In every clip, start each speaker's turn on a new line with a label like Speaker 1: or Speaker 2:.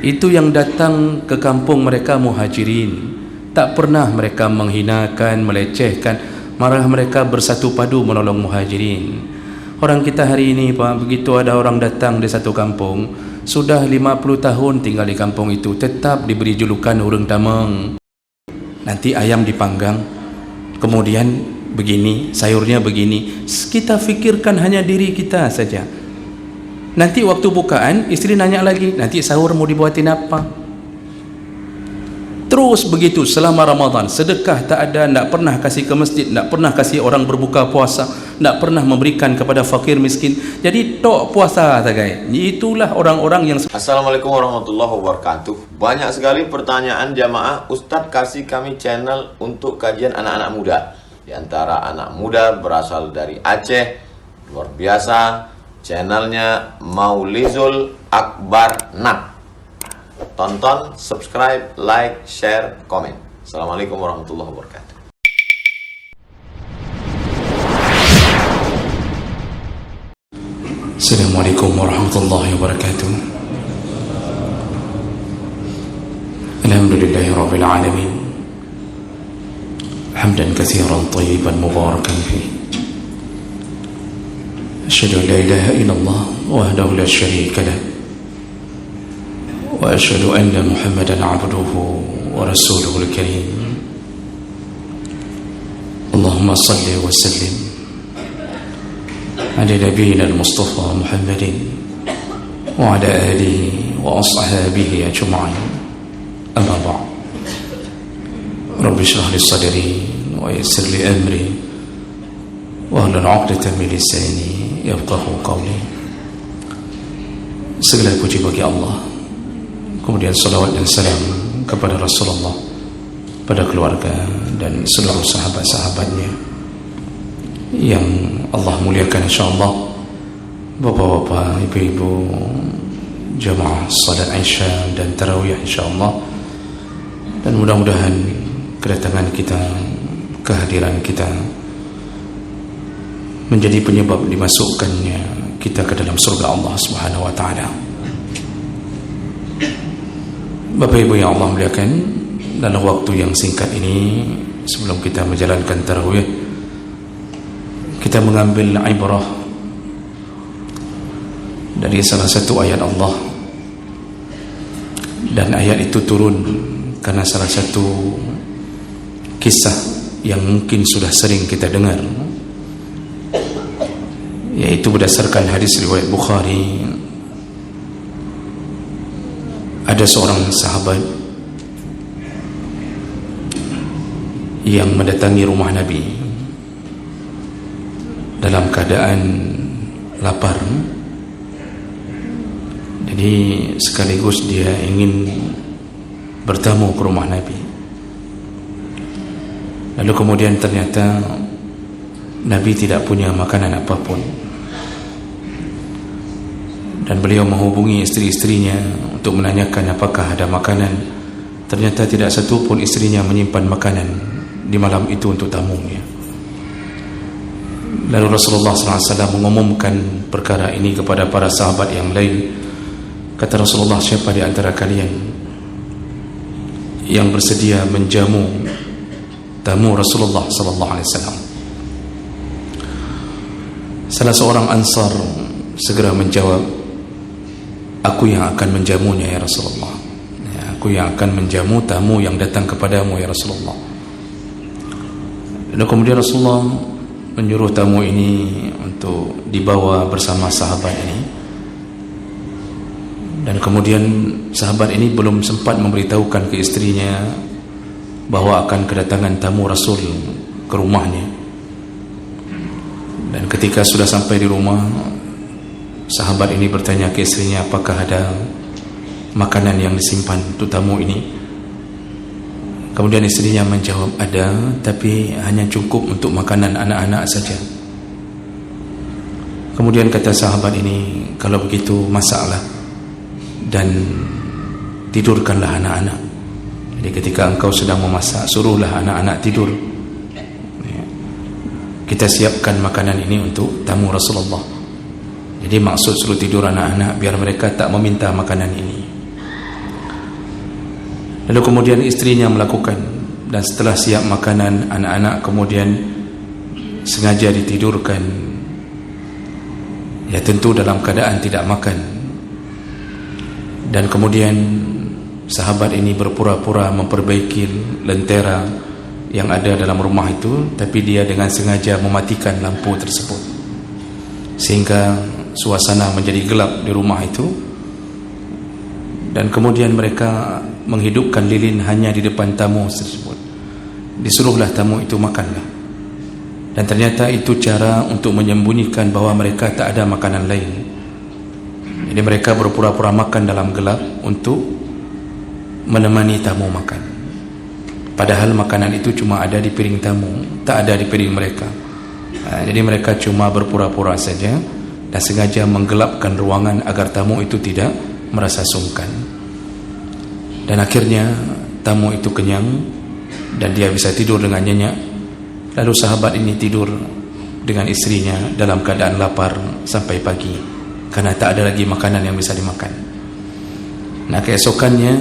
Speaker 1: Itu yang datang ke kampung mereka muhajirin. Tak pernah mereka menghinakan, melecehkan, malah mereka bersatu padu menolong muhajirin. Orang kita hari ini Pak, begitu ada orang datang di satu kampung, sudah 50 tahun tinggal di kampung itu, tetap diberi julukan urang tameng. Nanti ayam dipanggang, kemudian begini, sayurnya begini. Kita fikirkan hanya diri kita saja. Nanti waktu bukaan, istri nanya lagi, nanti sahur mau dibuatin apa? Terus begitu selama Ramadan. Sedekah tak ada, tak pernah kasih ke masjid, tak pernah kasih orang berbuka puasa, tak pernah memberikan kepada fakir miskin. Jadi tok puasa saja. Itulah orang-orang yang...
Speaker 2: Assalamualaikum warahmatullahi wabarakatuh. Banyak sekali pertanyaan jamaah, Ustadz kasih kami channel untuk kajian anak-anak muda. Di antara anak muda berasal dari Aceh, luar biasa. Channelnya Maulizul Akbar Nab. Tonton, subscribe, like, share, komen. Assalamualaikum warahmatullahi wabarakatuh.
Speaker 1: Assalamualaikum warahmatullahi wabarakatuh. Alhamdulillahi rabbil alamin. Hamdan katsiran tayyiban mubarakan fihi. أشهد أن لا إله إلا الله وحده لا شريك له وأشهد أن محمدا عبده ورسوله الكريم اللهم صل وسلم على نبينا المصطفى محمد وعلى آله وأصحابه أجمعين أما بعد رب اشرح لي صدري ويسر لي أمري واحلل عقدة من لساني yafqahu qawli. Segala puji bagi Allah, kemudian salawat dan salam kepada Rasulullah, pada keluarga dan seluruh sahabat-sahabatnya yang Allah muliakan insyaallah. Bapak-bapak, ibu-ibu, jamaah salat Isya dan tarawih insyaallah. Dan mudah-mudahan kedatangan kita, kehadiran kita menjadi penyebab dimasukkannya kita ke dalam surga Allah Subhanahu wa taala. Bapak Ibu yang Allah muliakan, dalam waktu yang singkat ini sebelum kita menjalankan tarawih, kita mengambil ibrah dari salah satu ayat Allah. Dan ayat itu turun karena salah satu kisah yang mungkin sudah sering kita dengar, yaitu berdasarkan hadis riwayat Bukhari. Ada seorang sahabat yang mendatangi rumah Nabi dalam keadaan lapar. Jadi sekaligus dia ingin bertamu ke rumah Nabi. Lalu kemudian ternyata Nabi tidak punya makanan apapun, dan beliau menghubungi istri-istrinya untuk menanyakan apakah ada makanan. Ternyata tidak satu pun istrinya menyimpan makanan di malam itu untuk tamunya. Lalu Rasulullah SAW mengumumkan perkara ini kepada para sahabat yang lain. Kata Rasulullah, siapa di antara kalian yang bersedia menjamu tamu Rasulullah SAW? Salah seorang Ansar segera menjawab, aku yang akan menjamunya ya Rasulullah. Ya, aku yang akan menjamu tamu yang datang kepadamu ya Rasulullah. Lalu kemudian Rasulullah menyuruh tamu ini untuk dibawa bersama sahabat ini. Dan kemudian sahabat ini belum sempat memberitahukan ke istrinya bahwa akan kedatangan tamu Rasul ke rumahnya. Dan ketika sudah sampai di rumah, sahabat ini bertanya ke istrinya, apakah ada makanan yang disimpan untuk tamu ini? Kemudian istrinya menjawab, ada, tapi hanya cukup untuk makanan anak-anak saja. Kemudian kata sahabat ini, kalau begitu masaklah dan tidurkanlah anak-anak. Jadi ketika engkau sedang memasak, suruhlah anak-anak tidur. Kita siapkan makanan ini untuk tamu Rasulullah. Jadi maksud suruh tidur anak-anak biar mereka tak meminta makanan ini. Lalu kemudian istrinya melakukan, dan setelah siap makanan, anak-anak kemudian sengaja ditidurkan, ya tentu dalam keadaan tidak makan. Dan kemudian sahabat ini berpura-pura memperbaiki lentera yang ada dalam rumah itu, tapi dia dengan sengaja mematikan lampu tersebut sehingga suasana menjadi gelap di rumah itu. Dan kemudian mereka menghidupkan lilin hanya di depan tamu tersebut. Disuruhlah tamu itu makanlah. Dan ternyata itu cara untuk menyembunyikan bahawa mereka tak ada makanan lain. Jadi mereka berpura-pura makan dalam gelap untuk menemani tamu makan, padahal makanan itu cuma ada di piring tamu, tak ada di piring mereka. Jadi mereka cuma berpura-pura saja dan sengaja menggelapkan ruangan agar tamu itu tidak merasa sungkan. Dan akhirnya tamu itu kenyang dan dia bisa tidur dengan nyenyak. Lalu sahabat ini tidur dengan istrinya dalam keadaan lapar sampai pagi, karena tak ada lagi makanan yang bisa dimakan. Nah, keesokannya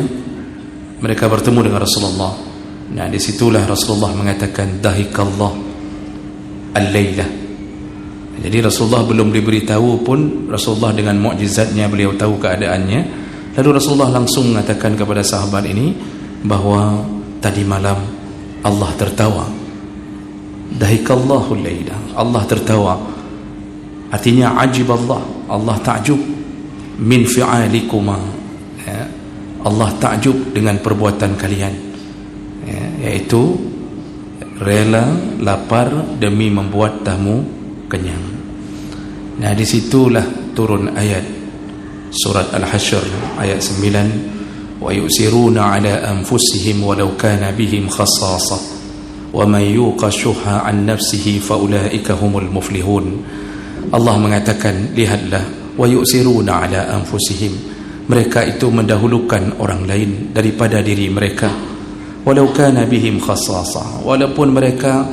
Speaker 1: mereka bertemu dengan Rasulullah. Nah, disitulah Rasulullah mengatakan dahikallah al-lailah. Jadi Rasulullah belum diberitahu pun, Rasulullah dengan mukjizatnya beliau tahu keadaannya. Lalu Rasulullah langsung mengatakan kepada sahabat ini bahawa tadi malam Allah tertawa. Dahikallahu al-lailah, Allah tertawa. Artinya ajiballah, Allah takjub min fi'alikuma, ya, Allah takjub dengan perbuatan kalian, ya, iaitu rela lapar demi membuat tamu kenyang. Nah, disitulah turun ayat surat Al-Hasyr ayat 9, wa yusiruna ala anfusihim walau kana bihim khassasah wa man yuqa syuha an nafsihi fa ulaika humul muflihun. Allah mengatakan, lihatlah, wa yusiruna ala anfusihim, mereka itu mendahulukan orang lain daripada diri mereka, walau kana bihim khassasah, walaupun mereka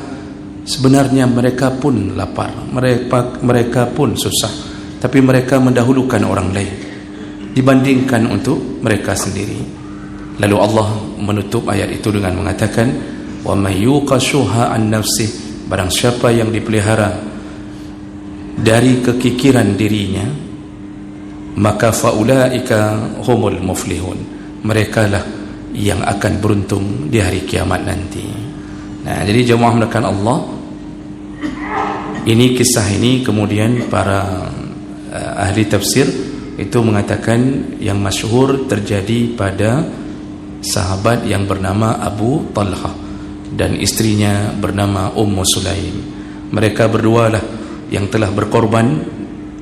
Speaker 1: sebenarnya mereka pun lapar, mereka pun susah, tapi mereka mendahulukan orang lain dibandingkan untuk mereka sendiri. Lalu Allah menutup ayat itu dengan mengatakan, wa may yuqa syuha an nafsih, barang siapa yang dipelihara dari kekikiran dirinya, maka faulaika humul muflihun, mereka lah yang akan beruntung di hari kiamat nanti. Nah, jadi jemaah melakukan Allah, ini kisah ini kemudian para ahli tafsir itu mengatakan yang masyhur terjadi pada sahabat yang bernama Abu Talha dan istrinya bernama Ummu Sulaim. Mereka berdua lah yang telah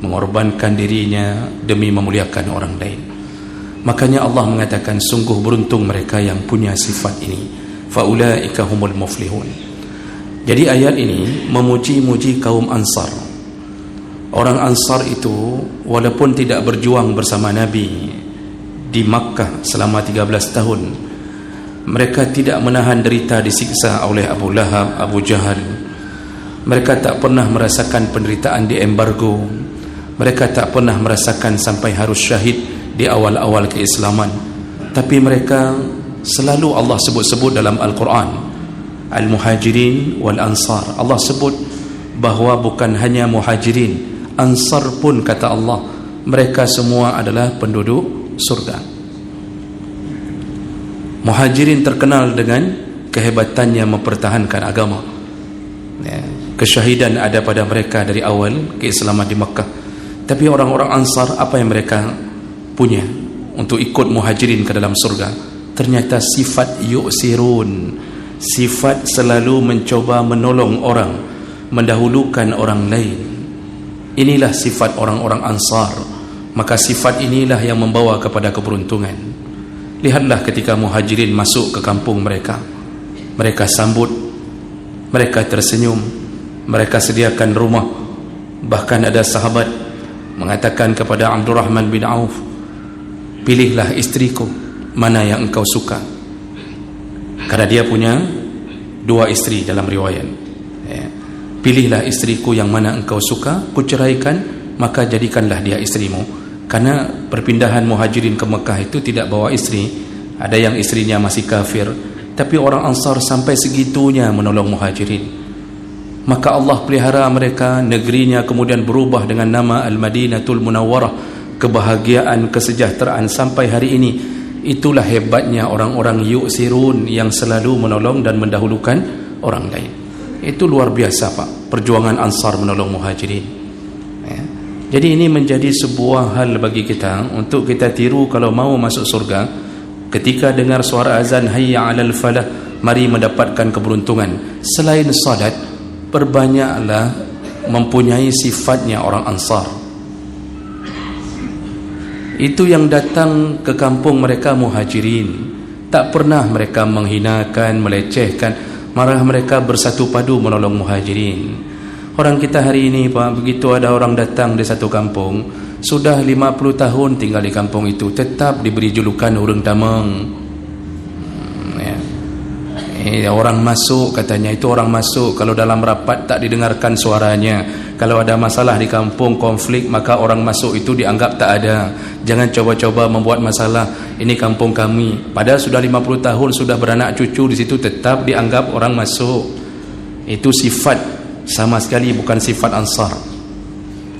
Speaker 1: mengorbankan dirinya demi memuliakan orang lain. Makanya Allah mengatakan sungguh beruntung mereka yang punya sifat ini, faulaika humul muflihun. Jadi ayat ini memuji-muji kaum Ansar. Orang Ansar itu walaupun tidak berjuang bersama Nabi di Makkah selama 13 tahun, mereka tidak menahan derita disiksa oleh Abu Lahab, Abu Jahal. Mereka tak pernah merasakan penderitaan di embargo. Mereka tak pernah merasakan sampai harus syahid di awal-awal keislaman. Tapi mereka selalu Allah sebut-sebut dalam Al-Quran, Al-Muhajirin wal-Ansar. Allah sebut bahawa bukan hanya Muhajirin, Ansar pun kata Allah, mereka semua adalah penduduk surga. Muhajirin terkenal dengan kehebatannya mempertahankan agama, ya, kesyahidan ada pada mereka dari awal keislaman di Makkah. Tapi orang-orang Ansar, apa yang mereka punya untuk ikut Muhajirin ke dalam surga? Ternyata sifat yu'sirun, sifat selalu mencoba menolong orang, mendahulukan orang lain. Inilah sifat orang-orang Ansar. Maka sifat inilah yang membawa kepada keberuntungan. Lihatlah ketika Muhajirin masuk ke kampung mereka, mereka sambut, mereka tersenyum, mereka sediakan rumah. Bahkan ada sahabat mengatakan kepada Abdurrahman bin Auf, pilihlah istriku, mana yang engkau suka. Karena dia punya 2 istri dalam riwayat, ya. Pilihlah istriku yang mana engkau suka, kuceraikan, maka jadikanlah dia istrimu. Karena perpindahan Muhajirin ke Mekah itu tidak bawa istri, ada yang istrinya masih kafir, tapi orang Ansar sampai segitunya menolong Muhajirin. Maka Allah pelihara mereka, negerinya kemudian berubah dengan nama Al-Madinatul Munawwarah, kebahagiaan, kesejahteraan sampai hari ini. Itulah hebatnya orang-orang yu'sirun yang selalu menolong dan mendahulukan orang lain. Itu luar biasa Pak, perjuangan Ansar menolong Muhajirin. Jadi ini menjadi sebuah hal bagi kita untuk kita tiru kalau mau masuk surga. Ketika dengar suara azan hayya 'alal falah, mari mendapatkan keberuntungan. Selain salat, perbanyaklah mempunyai sifatnya orang Ansar. Itu yang datang ke kampung mereka Muhajirin, tak pernah mereka menghinakan, melecehkan, malah mereka bersatu padu menolong Muhajirin. Orang kita hari ini Pak, begitu ada orang datang di satu kampung, sudah 50 tahun tinggal di kampung itu, tetap diberi julukan Urang Damang. Orang masuk katanya, itu orang masuk, kalau dalam rapat tak didengarkan suaranya. Kalau ada masalah di kampung, konflik, maka orang masuk itu dianggap tak ada. Jangan coba-coba membuat masalah, ini kampung kami. Padahal sudah 50 tahun, sudah beranak cucu di situ, tetap dianggap orang masuk. Itu sifat, sama sekali bukan sifat Ansar.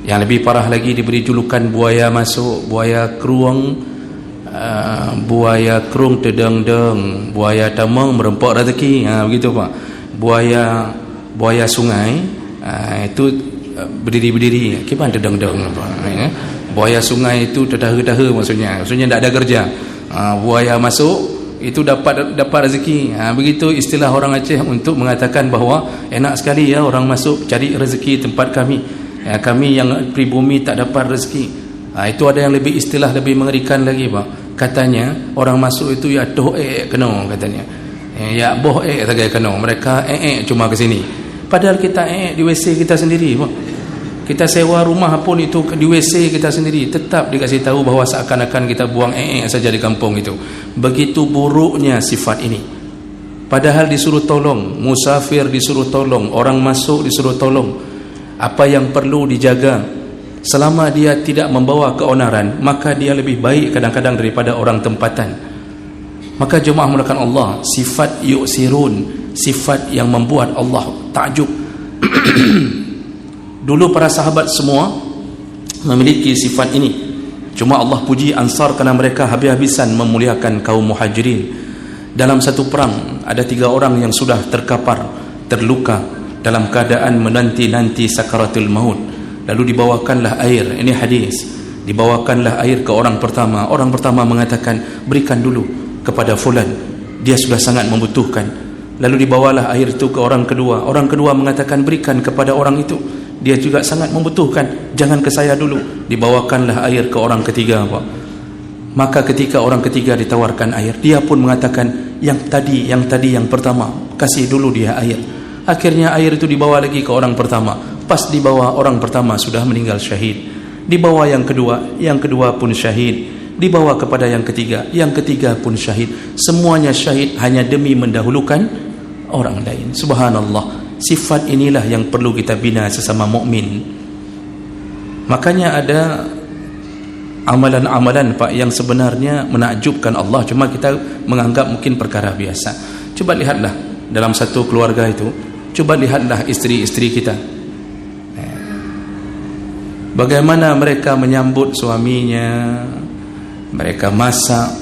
Speaker 1: Yang lebih parah lagi, diberi julukan buaya masuk, buaya keruang, buaya kerung tedeng-deng, buaya tamang merempok rezeki, begitu Pak. Buaya sungai, itu berdiri-berdiri, gimana tedeng-deng Pak? Buaya sungai itu terdaha-daha maksudnya tak ada kerja. Buaya masuk itu dapat rezeki. Begitu istilah orang Aceh untuk mengatakan bahawa enak sekali ya orang masuk cari rezeki tempat kami. Kami yang pribumi tak dapat rezeki. Itu ada yang lebih istilah lebih mengerikan lagi Pak. Katanya orang masuk itu ya doh kena katanya. Ya boh saja kena. Mereka cuma ke sini. Padahal kita di WC kita sendiri Pak. Kita sewa rumah pun itu di WC kita sendiri, tetap dikasih tahu bahawa seakan-akan kita buang saja di kampung itu. Begitu buruknya sifat ini. Padahal disuruh tolong, musafir disuruh tolong, orang masuk disuruh tolong. Apa yang perlu dijaga, selama dia tidak membawa keonaran, maka dia lebih baik kadang-kadang daripada orang tempatan. Maka jemaah mulakan Allah, sifat yu'sirun, sifat yang membuat Allah takjub. Dulu para sahabat semua memiliki sifat ini. Cuma Allah puji Ansar kerana mereka habis-habisan memuliakan kaum Muhajirin. Dalam satu perang ada 3 orang yang sudah terkapar, terluka, dalam keadaan menanti-nanti sakaratul maut. Lalu dibawakanlah air, ini hadis, dibawakanlah air ke orang pertama. Orang pertama mengatakan, berikan dulu kepada fulan, dia sudah sangat membutuhkan. Lalu dibawalah air itu ke orang kedua. Orang kedua mengatakan, berikan kepada orang itu, dia juga sangat membutuhkan, jangan ke saya dulu. Dibawakanlah air ke orang ketiga Pak. Maka ketika orang ketiga ditawarkan air, dia pun mengatakan, yang tadi yang pertama, kasih dulu dia air. Akhirnya air itu dibawa lagi ke orang pertama. Pas dibawa, orang pertama sudah meninggal syahid. Dibawa yang kedua pun syahid. Dibawa kepada yang ketiga pun syahid. Semuanya syahid hanya demi mendahulukan orang lain. Subhanallah. Sifat inilah yang perlu kita bina sesama mukmin. Makanya ada amalan-amalan Pak yang sebenarnya menakjubkan Allah, cuma kita menganggap mungkin perkara biasa. Coba lihatlah dalam satu keluarga itu, coba lihatlah istri-istri kita, bagaimana mereka menyambut suaminya, mereka masak,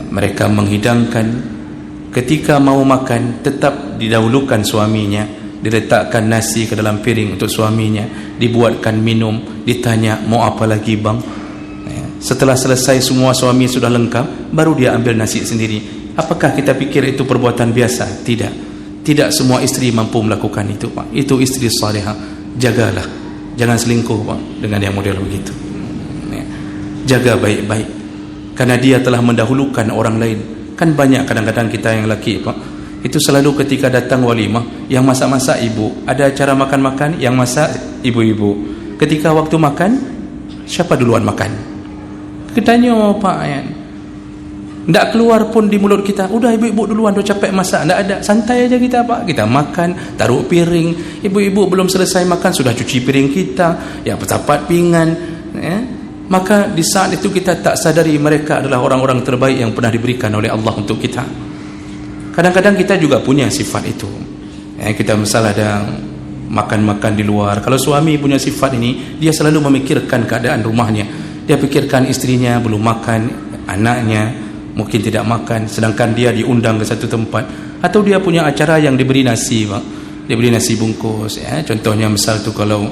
Speaker 1: mereka menghidangkan. Ketika mau makan, tetap didahulukan suaminya, diletakkan nasi ke dalam piring untuk suaminya, dibuatkan minum, ditanya mau apa lagi bang. Setelah selesai semua suami sudah lengkap, baru dia ambil nasi sendiri. Apakah kita pikir itu perbuatan biasa? Tidak semua istri mampu melakukan itu Pak. Itu istri salihah. Jagalah, jangan selingkuh Pak dengan yang model begitu. Jaga baik-baik, karena dia telah mendahulukan orang lain. Kan banyak kadang-kadang kita yang lelaki Pak, itu selalu ketika datang walimah, yang masak-masak ibu. Ada acara makan-makan, yang masak ibu-ibu. Ketika waktu makan, siapa duluan makan? Ketanya Pak, tidak keluar pun di mulut kita, udah ibu-ibu duluan, udah capek masak. Tidak ada, santai aja kita Pak. Kita makan, taruh piring, ibu-ibu belum selesai makan sudah cuci piring kita, ya petapat pinggan, maka di saat itu kita tak sadari mereka adalah orang-orang terbaik yang pernah diberikan oleh Allah untuk kita. Kadang-kadang kita juga punya sifat itu. Kita misal ada makan-makan di luar. Kalau suami punya sifat ini, dia selalu memikirkan keadaan rumahnya. Dia pikirkan istrinya belum makan, anaknya mungkin tidak makan, sedangkan dia diundang ke satu tempat. Atau dia punya acara yang diberi nasi, Pak. Diberi nasi bungkus. Contohnya misal tu kalau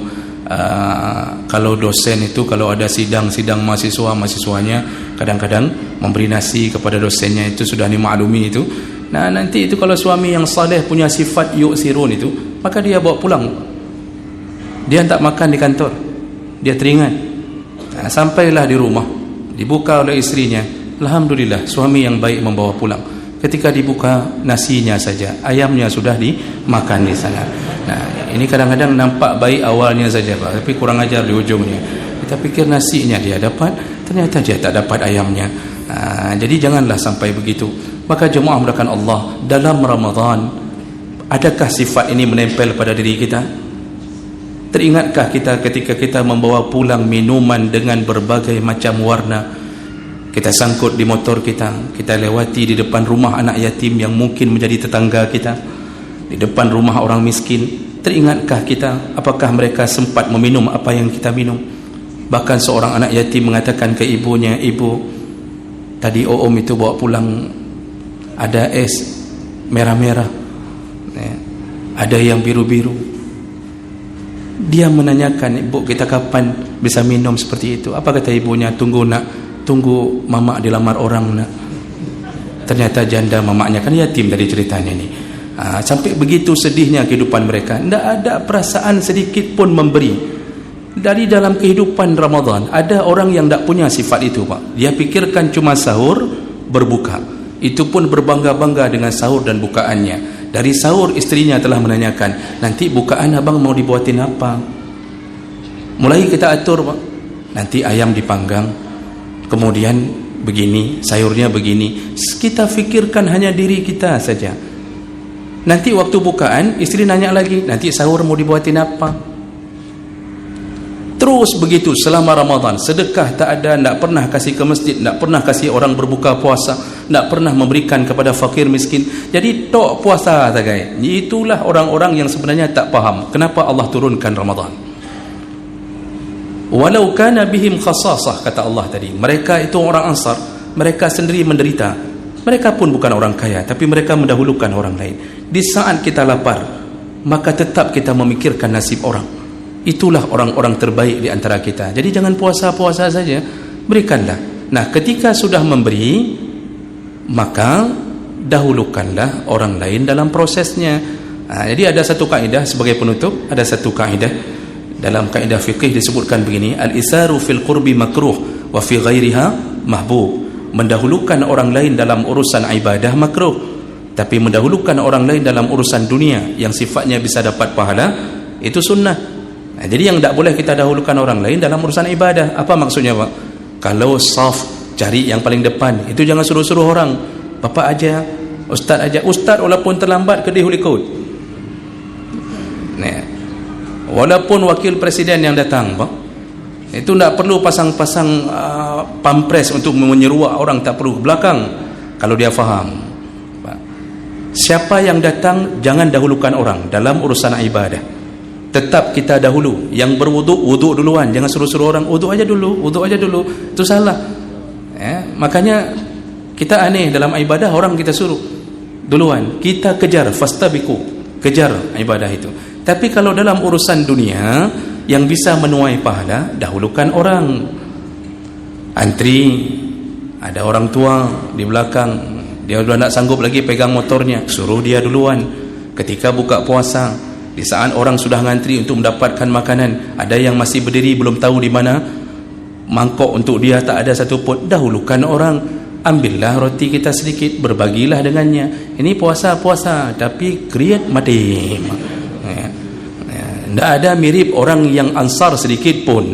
Speaker 1: dosen itu kalau ada sidang mahasiswanya kadang-kadang memberi nasi kepada dosennya, itu sudah dimaklumi itu. Nah, nanti itu kalau suami yang saleh punya sifat yu'sirun itu, maka dia bawa pulang. Dia tak makan di kantor, dia teringat. Nah, sampailah di rumah, dibuka oleh istrinya, alhamdulillah suami yang baik membawa pulang. Ketika dibuka, nasinya saja, ayamnya sudah dimakan di sana. Nah, ini kadang-kadang nampak baik awalnya saja, Pak, tapi kurang ajar di ujungnya. Kita pikir nasinya dia dapat, ternyata dia tak dapat ayamnya. Jadi janganlah sampai begitu. Maka jemaah mulakan Allah, dalam Ramadan adakah sifat ini menempel pada diri kita? Teringatkah kita ketika kita membawa pulang minuman dengan berbagai macam warna? Kita sangkut di motor kita, kita lewati di depan rumah anak yatim yang mungkin menjadi tetangga kita, di depan rumah orang miskin. Teringatkah kita apakah mereka sempat meminum apa yang kita minum? Bahkan seorang anak yatim mengatakan ke ibunya, "Ibu, tadi Om itu bawa pulang ada es merah-merah, ada yang biru-biru." Dia menanyakan, "Ibu, kita kapan bisa minum seperti itu?" Apa kata ibunya? "Tunggu nak, tunggu mama dilamar orang nak." Ternyata janda mamaknya, kan yatim dari ceritanya ini. Sampai begitu sedihnya kehidupan mereka, tidak ada perasaan sedikit pun memberi. Dari dalam kehidupan Ramadan ada orang yang tak punya sifat itu, Pak. Dia pikirkan cuma sahur, berbuka. Itu pun berbangga-bangga dengan sahur dan bukaannya. Dari sahur istrinya telah menanyakan, "Nanti bukaan abang mau dibuatin apa?" Mulai kita atur, Pak. Nanti ayam dipanggang, kemudian begini, sayurnya begini. Kita fikirkan hanya diri kita saja. Nanti waktu bukaan istri nanya lagi, "Nanti sahur mau dibuatin apa?" Terus begitu selama Ramadan. Sedekah tak ada, tak pernah kasih ke masjid, tak pernah kasih orang berbuka puasa, tak pernah memberikan kepada fakir miskin. Jadi tok puasa saja. Itulah orang-orang yang sebenarnya tak faham kenapa Allah turunkan Ramadan. Walau kana bihim khasasah, kata Allah tadi. Mereka itu orang Ansar, mereka sendiri menderita. Mereka pun bukan orang kaya, tapi mereka mendahulukan orang lain. Di saat kita lapar, maka tetap kita memikirkan nasib orang. Itulah orang-orang terbaik di antara kita. Jadi jangan puasa-puasa saja, berikanlah. Nah, ketika sudah memberi, maka dahulukanlah orang lain dalam prosesnya. Jadi ada satu kaedah sebagai penutup, ada satu kaedah dalam kaedah fikih disebutkan begini, al-isaru fil qurbi makruh wa fi ghairiha mahbub. Mendahulukan orang lain dalam urusan ibadah makruh, tapi mendahulukan orang lain dalam urusan dunia yang sifatnya bisa dapat pahala, itu sunnah. Jadi yang tak boleh kita dahulukan orang lain dalam urusan ibadah. Apa maksudnya, Pak? Kalau saf, cari yang paling depan, itu jangan suruh-suruh orang. Bapak aja, ustaz aja. Ustaz walaupun terlambat ke dihul ikut. Walaupun wakil presiden yang datang, Pak, itu tak perlu pasang-pasang pampres untuk menyeruak orang, tak perlu belakang kalau dia faham. Pak, siapa yang datang jangan dahulukan orang dalam urusan ibadah. Tetap kita dahulu. Yang berwuduk, wuduk duluan, jangan suruh-suruh orang wuduk aja dulu, itu salah. Makanya kita aneh dalam ibadah, orang kita suruh duluan, kita kejar, fastabiqu, kejar ibadah itu. Tapi kalau dalam urusan dunia yang bisa menuai pahala, dahulukan orang. Antri, ada orang tua di belakang, dia sudah tak sanggup lagi pegang motornya, suruh dia duluan. Ketika buka puasa, di saat orang sudah ngantri untuk mendapatkan makanan, ada yang masih berdiri belum tahu di mana mangkok untuk dia, tak ada satu pun, dahulukan orang. Ambillah roti kita sedikit, berbagilah dengannya. Ini puasa-puasa tapi create madim. Tak ada mirip orang yang Ansar sedikit pun.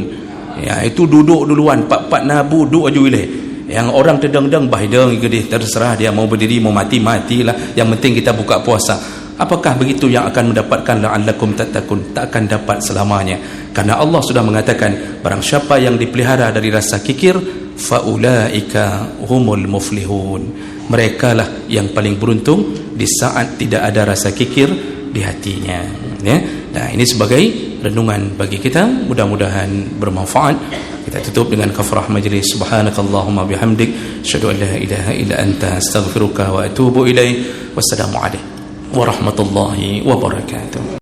Speaker 1: Itu duduk duluan, pak-pak nabu duduk aja wileh. Yang orang tedang-dang bahdang gedih, terserah dia mau berdiri mau mati-matilah, yang penting kita buka puasa. Apakah begitu yang akan mendapatkan la'allakum tattaqun? Tak akan dapat selamanya, karena Allah sudah mengatakan barang siapa yang dipelihara dari rasa kikir, faulaika humul muflihun, mereka lah yang paling beruntung di saat tidak ada rasa kikir di hatinya, ya. Nah, ini sebagai renungan bagi kita, mudah-mudahan bermanfaat. Kita tutup dengan kafarah majlis. Subhanakallahumma bihamdik, asyhadu an la ilaha illa anta, astaghfiruka wa atubu ilaik. Wassalamu alaikum warahmatullahi wabarakatuh.